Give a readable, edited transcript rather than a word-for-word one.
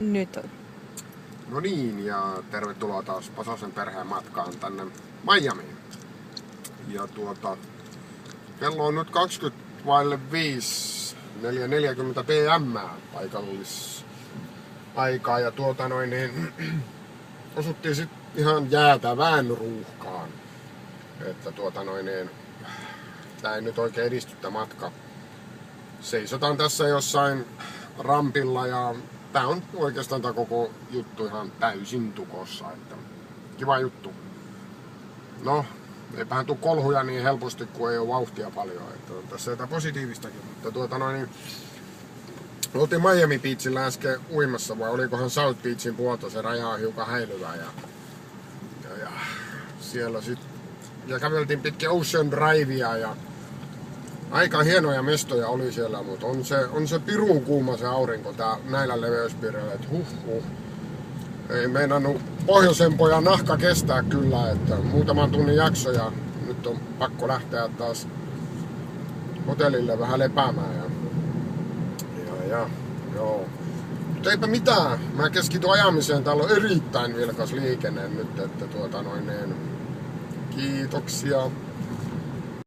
Nyt on. No niin, ja tervetuloa taas Pasasen perheen matkaan tänne Miamiin. Ja kello on nyt 20:05, 4:40 PM paikallisaikaa ja osuttiin sit ihan jäätävään ruuhkaan. Että tää ei nyt oikein edisty tää matka. Seisotaan tässä jossain rampilla ja tää on oikeastaan tää koko juttu ihan täysin tukossa, että kiva juttu. No, eipähän tuu kolhuja niin helposti, kun ei oo vauhtia paljon, että on tässä jotain positiivistakin, mutta oltiin Miami Beachillä äsken uimassa, vai olikohan South Beachin puolta, se raja on hiukan häilyvää ja siellä sit, ja käveltiin pitkin Ocean Drivea ja aika hienoja mestoja oli siellä, mutta on se pirun kuuma se aurinko näillä leveyspiireillä, että Ei meinannut pohjoisen pojan nahka kestää kyllä, että muutaman tunnin jakso ja nyt on pakko lähteä taas hotellille vähän lepäämään joo. Mutta eipä mitään, mä keskityn ajamiseen, täällä on erittäin vilkas liikenne nyt, että kiitoksia.